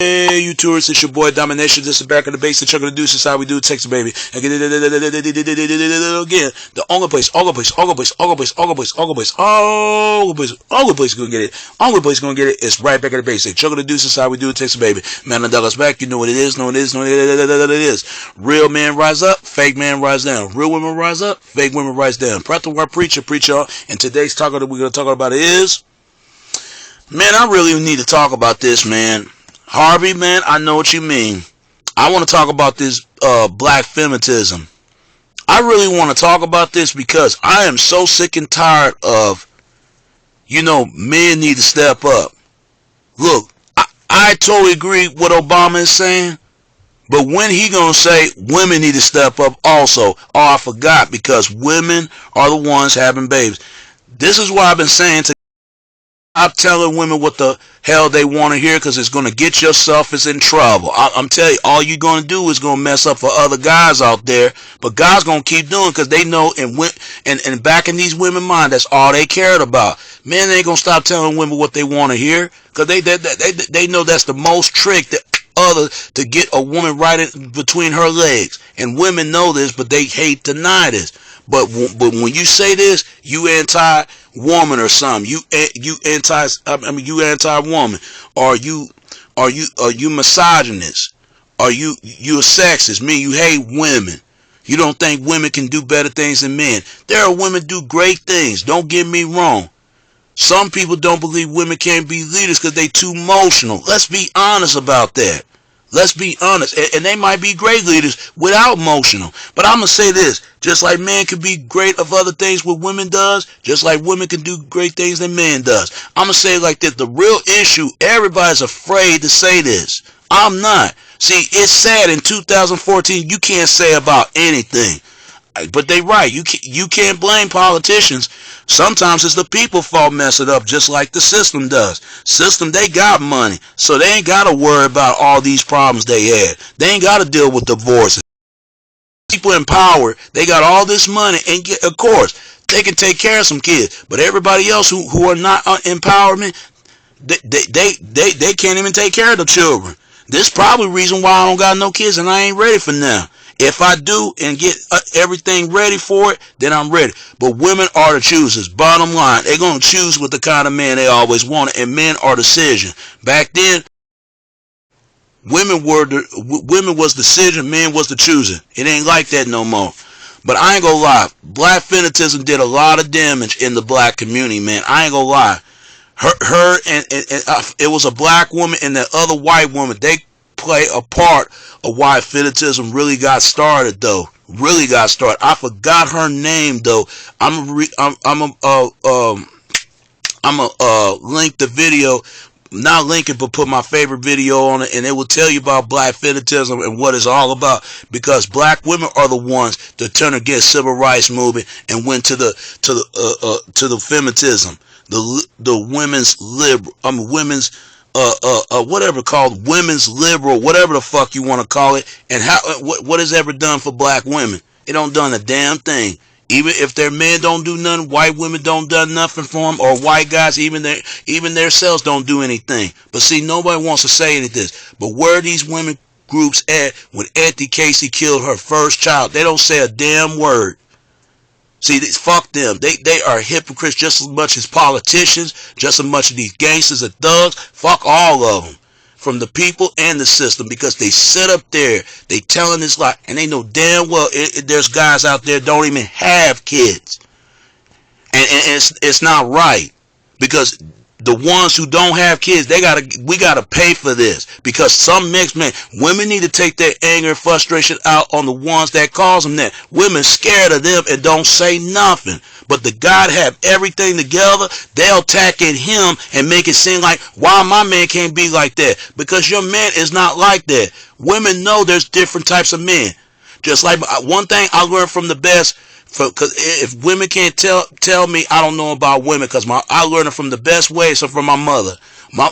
Hey, you tourists, it's your boy Domination. This is back in the base. The chuck of the deuce is how we do it. Texas, baby. Again, the only place gonna get it. Only place gonna get it is right back in the base. The chuck of the deuce is how we do it. Texas, baby. Man, the dollar's back. You know what it is. Know it is. Know it is. Real man rise up. Fake man rise down. Real women rise up. Fake women rise down. Practical preacher, y'all. And today's talk that we're gonna talk about is, man, I really need to talk about this, man. Harvey, man, I know what you mean. I want to talk about this black feminism. I really want to talk about this because I am so sick and tired of, men need to step up. Look, I totally agree with what Obama is saying, but when he gonna say women need to step up also? Oh, I forgot, because women are the ones having babies. This is what I've been saying to stop telling women what the hell they want to hear, because it's going to get yourself in trouble. I'm telling you, all you're going to do is going to mess up for other guys out there. But guys going to keep doing, because they know, and back in these women's mind, that's all they cared about. Men ain't going to stop telling women what they want to hear, because they know that's the most trick to get a woman right in between her legs. And women know this, but they hate to deny this. But when you say this, you anti-woman or something. You anti-woman, or you misogynist, or you a sexist. You hate women. You don't think women can do better things than men. There are women do great things. Don't get me wrong. Some people don't believe women can't be leaders because they too emotional. Let's be honest about that. Let's be honest. And they might be great leaders without emotional. But I'm going to say this. Just like men can be great of other things what women does, just like women can do great things than men does. I'm going to say it like this. The real issue, everybody's afraid to say this. I'm not. See, it's sad in 2014, you can't say about anything. But they right. You can't blame politicians. Sometimes it's the people fault mess it up, just like the system does. System, they got money, so they ain't got to worry about all these problems they had. They ain't got to deal with divorces. People in power, they got all this money, and of course, they can take care of some kids. But everybody else who are not empowerment, they can't even take care of the children. This is probably the reason why I don't got no kids and I ain't ready for now. If I do and get everything ready for it, then I'm ready. But women are the choosers. Bottom line, they're going to choose with the kind of man they always wanted, and men are decision. Back then, women was decision, men was the choosing. It ain't like that no more. But I ain't gonna lie, black feminism did a lot of damage in the black community, man. I ain't gonna lie. Her and it was a black woman and the other white woman. They play a part of why feminism really got started, though. Really got started. I forgot her name, though. I'm link the video, not link it, but put my favorite video on it, and it will tell you about black feminism and what it's all about. Because black women are the ones that turned against civil rights movement and went to the feminism, the women's liberal, women's whatever called women's liberal, whatever the fuck you want to call it. And what is ever done for black women? It don't done a damn thing. Even if their men don't do nothing, white women don't do nothing for them, or white guys, even their selves don't do anything. But see, nobody wants to say anything. But where are these women groups at when Auntie Casey killed her first child? They don't say a damn word. See, fuck them. They are hypocrites just as much as politicians, just as much as these gangsters and thugs. Fuck all of them, from the people and the system, because they sit up there, they telling this lie, and they know damn well there's guys out there don't even have kids, and it's not right, because the ones who don't have kids, we gotta pay for this, because some mixed men, women need to take their anger and frustration out on the ones that cause them that. Women scared of them and don't say nothing. But the God have everything together, they'll attack at him and make it seem like, why my man can't be like that? Because your man is not like that. Women know there's different types of men. Just like one thing I learned from the best, because if women can't tell me I don't know about women, because I learned it from the best way, so from my mother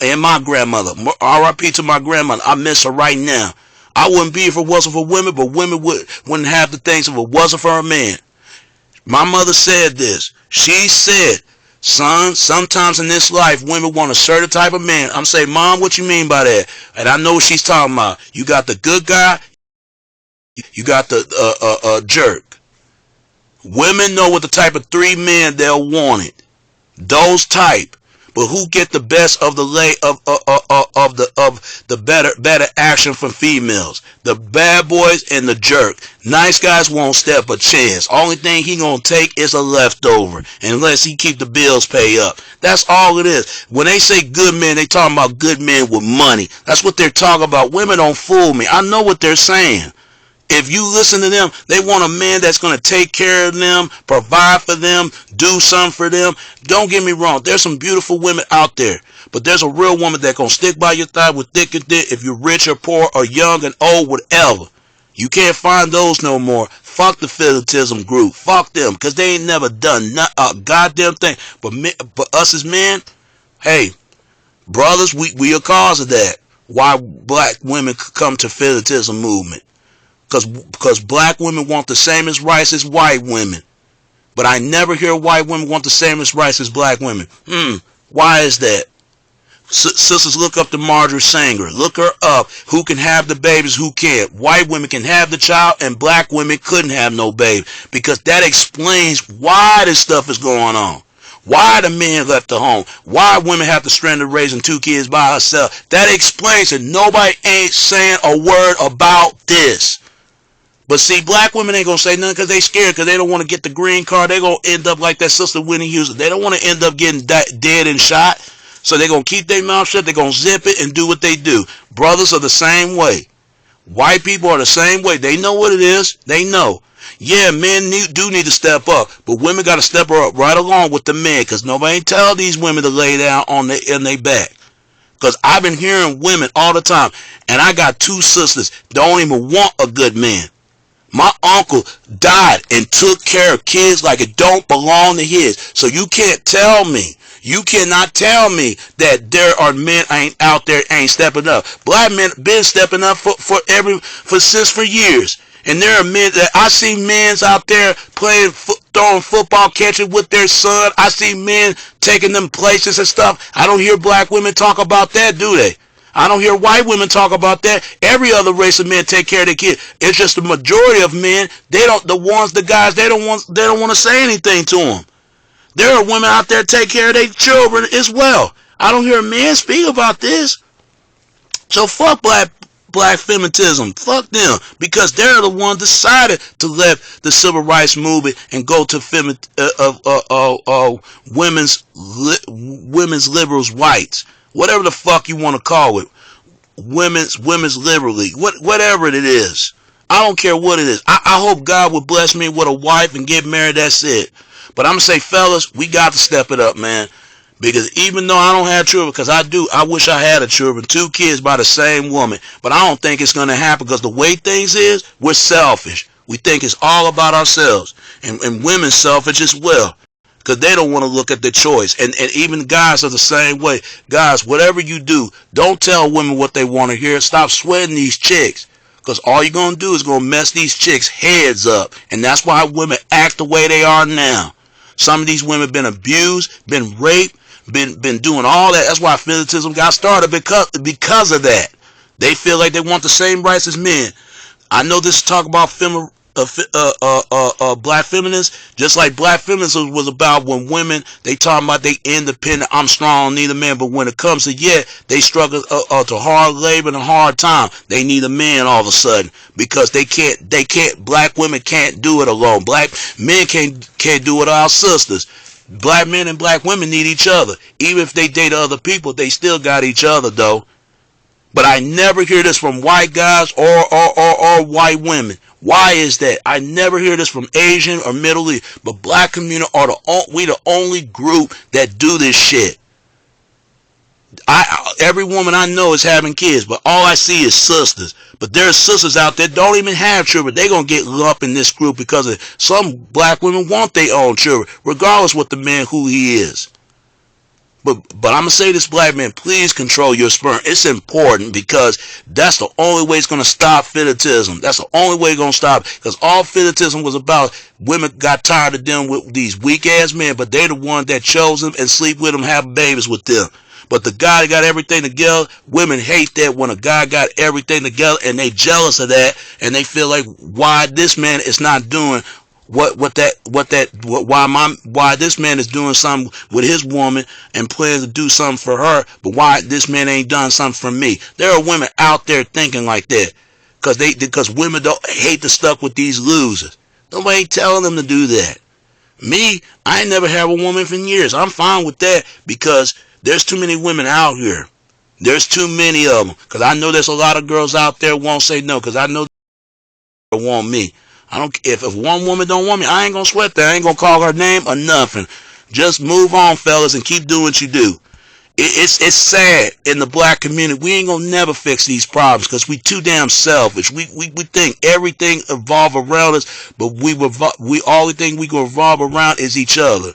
and my grandmother. R.I.P. to my grandmother. I miss her right now. I wouldn't be if it wasn't for women, but women wouldn't have the things if it wasn't for a man. My mother said this. She said, Son, sometimes in this life, women want a certain type of man. I'm saying, Mom, what you mean by that? And I know what she's talking about. You got the good guy, you got the jerk. Women know what the type of three men they'll want it. Those type. But who get the best of the better action from females? The bad boys and the jerk. Nice guys won't step a chance. Only thing he gonna take is a leftover, unless he keep the bills paid up. That's all it is. When they say good men, they talking about good men with money. That's what they're talking about. Women don't fool me. I know what they're saying. If you listen to them, they want a man that's going to take care of them, provide for them, do something for them. Don't get me wrong. There's some beautiful women out there. But there's a real woman that's going to stick by your side with thick and thin if you're rich or poor or young and old, whatever. You can't find those no more. Fuck the Feminism group. Fuck them, because they ain't never done a goddamn thing. But us as men, hey, brothers, we are cause of that. Why black women come to Feminism movement. Because black women want the same as rights as white women. But I never hear white women want the same as rights as black women. Why is that? Sisters, look up to Marjorie Sanger. Look her up. Who can have the babies, who can't. White women can have the child, and black women couldn't have no baby. Because that explains why this stuff is going on. Why the men left the home. Why women have to strand raising 2 kids by herself. That explains it. Nobody ain't saying a word about this. But see, black women ain't going to say nothing because they scared, because they don't want to get the green card. They're going to end up like that sister Whitney Houston. They don't want to end up getting dead and shot. So they're going to keep their mouth shut. They're going to zip it and do what they do. Brothers are the same way. White people are the same way. They know what it is. They know. Yeah, men do need to step up. But women got to step up right along with the men, because nobody tell these women to lay down on in their back. Because I've been hearing women all the time. And I got 2 sisters that don't even want a good man. My uncle died and took care of kids like it don't belong to his. So you can't tell me, you cannot tell me that there are men ain't out there ain't stepping up. Black men been stepping up for years. And there are men that I see men's out there playing, throwing football, catching with their son. I see men taking them places and stuff. I don't hear black women talk about that, do they? I don't hear white women talk about that. Every other race of men take care of their kids. It's just the majority of men, they don't want to say anything to them. There are women out there take care of their children as well. I don't hear men speak about this. So fuck black feminism. Fuck them, because they're the ones decided to let the civil rights movement and go to women's liberals rights. Whatever the fuck you want to call it. Women's liberally. Whatever it is. I don't care what it is. I hope God would bless me with a wife and get married. That's it. But I'm going to say, fellas, we got to step it up, man. Because even though I don't have children, because I wish I had a children, 2 kids by the same woman. But I don't think it's going to happen, because the way things is, we're selfish. We think it's all about ourselves. And women selfish as well. Because they don't want to look at the choice. And even guys are the same way. Guys, whatever you do, don't tell women what they want to hear. Stop sweating these chicks. Because all you're going to do is going to mess these chicks' heads up. And that's why women act the way they are now. Some of these women been abused, been raped, been doing all that. That's why feminism got started, because of that. They feel like they want the same rights as men. I know this talk about black feminists, just like black feminism was about when women, they talking about they independent, I'm strong, need a man, but when it comes to they struggle to hard labor and a hard time, they need a man all of a sudden, because they can't, black women can't do it alone. Black men can't do it our sisters. Black men and black women need each other. Even if they date other people, they still got each other though. But I never hear this from white guys or white women. Why is that? I never hear this from Asian or Middle East. But black community we the only group that do this shit. Every woman I know is having kids, but all I see is sisters. But there's sisters out there don't even have children. They're going to get lumped in this group because some black women want their own children, regardless what the man who he is. But I'm gonna say this, black man, please control your sperm. It's important because that's the only way it's gonna stop fetishism. That's the only way it's gonna stop. Because all fetishism was about, women got tired of dealing with these weak ass men, but they're the one that chose them and sleep with them, have babies with them. But the guy that got everything together, women hate that when a guy got everything together, and they jealous of that, and they feel like, why this man is not doing why this man is doing something with his woman and plans to do something for her, but why this man ain't done something for me. There are women out there thinking like that because women don't hate to stuck with these losers. Nobody ain't telling them to do that. Me, I ain't never had a woman for years. I'm fine with that because there's too many women out here. There's too many of them. Because I know there's a lot of girls out there who won't say no. Because I know they want me. I don't. If one woman don't want me, I ain't gonna sweat that. I ain't gonna call her name or nothing. Just move on, fellas, and keep doing what you do. It's sad in the black community. We ain't gonna never fix these problems because we too damn selfish. We think everything evolve around us, but we only thing we can revolve around is each other.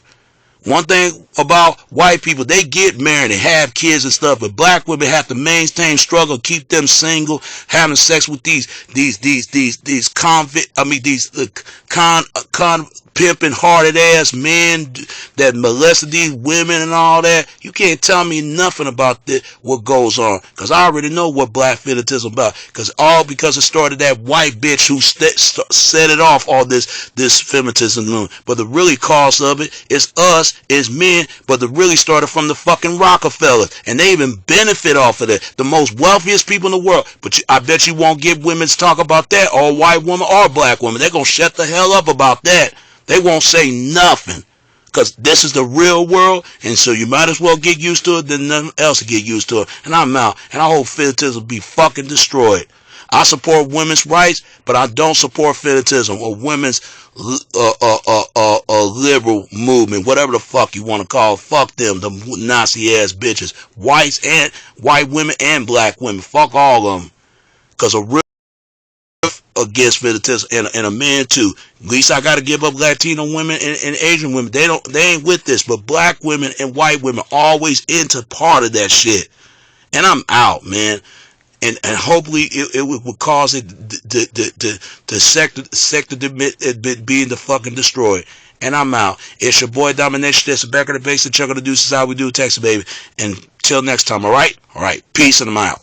One thing about white people, they get married and have kids and stuff, but black women have to maintain, struggle, keep them single, having sex with these convict, pimping hearted ass men that molested these women and all that. You can't tell me nothing about this, what goes on, because I already know what black fetishism about, because it started that white bitch who set it off, all this feminism. But the really cause of it is us, is men, but the really started from the fucking Rockefellers, and they even benefit off of that. The most wealthiest people in the world. But I bet you won't get women to talk about that, or white woman or black woman. They're gonna shut the hell up about that. They won't say nothing because this is the real world, and so you might as well get used to it than nothing else to get used to it. And I'm out, and I hope fetishism be fucking destroyed. I support women's rights, but I don't support fetishism or women's liberal movement, whatever the fuck you want to call it. Fuck them, the Nazi ass bitches, white women and black women. Fuck all of them, because a real against fetishism and a man too. At least I gotta give up Latino women and Asian women. They ain't with this, but black women and white women always into part of that shit. And I'm out, man. And hopefully it would cause it the sector being the fucking destroyed. And I'm out. It's your boy Domination. That's the back of the base. The chuck of the deuce is how we do, Texas baby. And till next time, alright? Alright. Peace and I'm out.